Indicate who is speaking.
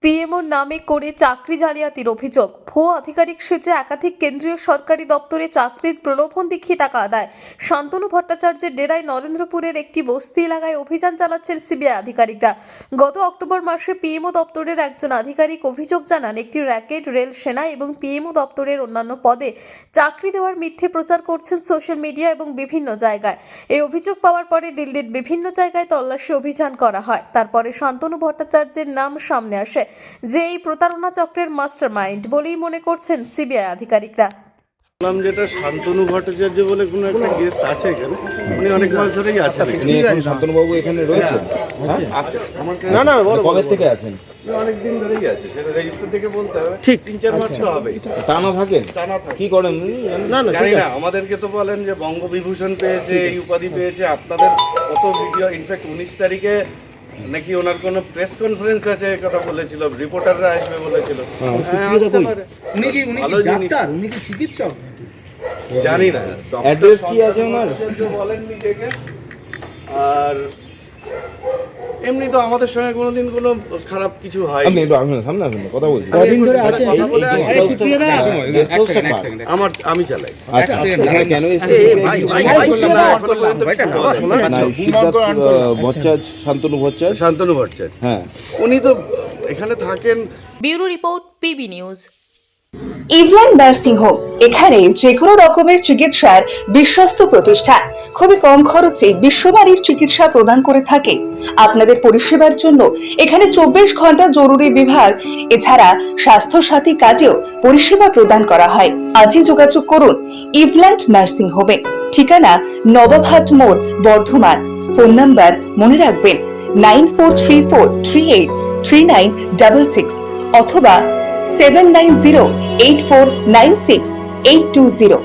Speaker 1: পিএমওর নামে করে চাকরি জালিয়াতির অভিযোগ। ভুয়ো আধিকারিক সেজে একাধিক কেন্দ্রীয় সরকারি দপ্তরে চাকরির প্রলোভন দেখিয়ে টাকা আদায়। শান্তনু ভট্টাচার্যের ডেরায় নরেন্দ্রপুরের একটি বস্তি এলাকায় অভিযান চালাচ্ছেন সিবিআই আধিকারিকরা। গত অক্টোবর মাসে পিএমও দপ্তরের একজন আধিকারিক অভিযোগ জানান, একটি র্যাকেট রেল সেনা এবং পিএমও দপ্তরের অন্যান্য পদে চাকরি দেওয়ার মিথ্যে প্রচার করছেন সোশ্যাল মিডিয়া এবং বিভিন্ন জায়গায়। এই অভিযোগ পাওয়ার পরে দিল্লির বিভিন্ন জায়গায় তল্লাশি অভিযান করা হয়। তারপরে শান্তনু ভট্টাচার্যের নাম সামনে আসে, যে এই প্রতারণা চক্রের মাস্টার মাইন্ড বলেই মনে করছেন সিবিআই আধিকারিকরা।
Speaker 2: বললাম যেটা শান্তনু ভট্টাচার্য বলে কোনো একটা গেস্ট আছে এখানে, উনি অনেক মাস ধরেই আছেন।
Speaker 3: শান্তনু বাবু এখানে রয়েছেন?
Speaker 2: আছে আমার
Speaker 3: না না, কবে থেকে আছেন?
Speaker 2: অনেক দিন ধরেই আছে, সেটা রেজিস্টার থেকে বলতে হবে। ঠিক 3-4 মাস তো হবে।
Speaker 3: টানা থাকেন?
Speaker 2: টানা থাকে।
Speaker 3: কি করেন?
Speaker 2: না না জানি না, আমাদেরকে তো বলেন যে বঙ্গবিভূষণ পেয়েছে, এই উপাধি পেয়েছে। আপনাদের কত ভিডিও, ইনফ্যাক্ট 19 তারিখে নাকি ওনার কোনো প্রেস কনফারেন্স আছে কথা বলেছিল, রিপোর্টাররা আসবে বলেছিল।
Speaker 4: উনি কি ডাক্তার, উনি কি চিকিৎসক?
Speaker 2: জানি না
Speaker 3: অ্যাড্রেস কি আছে ওনার,
Speaker 2: বলেন নিজেকে। আর এমনি তো আমাদের সঙ্গে কোনোদিন কোনো খারাপ কিছু হয়।
Speaker 3: আপনি একটু আসুন, সামনে আসুন, কথা বলছি।
Speaker 4: কদিন ধরে আছে?
Speaker 2: আমি চালাই।
Speaker 3: আচ্ছা, এখানে কেন এসেছেন? শান্তনু ভট্টাচার্য, হ্যাঁ,
Speaker 2: উনি তো এখানে থাকেন।
Speaker 5: Bureau report, PB news.
Speaker 6: ইভল্যান্ড নার্সিং হোম, এখানে যে কোনো রকমের চিকিৎসার বিশ্বস্ত প্রতিষ্ঠান। খুবই কম খরচে বিশ্বমানের চিকিৎসা প্রদান করে থাকে। আপনাদের পরিষেবার জন্য এখানে 24 ঘন্টা জরুরি বিভাগ, এছাড়া স্বাস্থ্য সাথী কার্ডেও পরিষেবা প্রদান করা হয়। আজই যোগাযোগ করুন ইভল্যান্ড নার্সিং হোমে। ঠিকানা নবাবহাট মোড়, বর্ধমান। ফোন নাম্বার মনে রাখবেন 9434383966 অথবা 7908496820।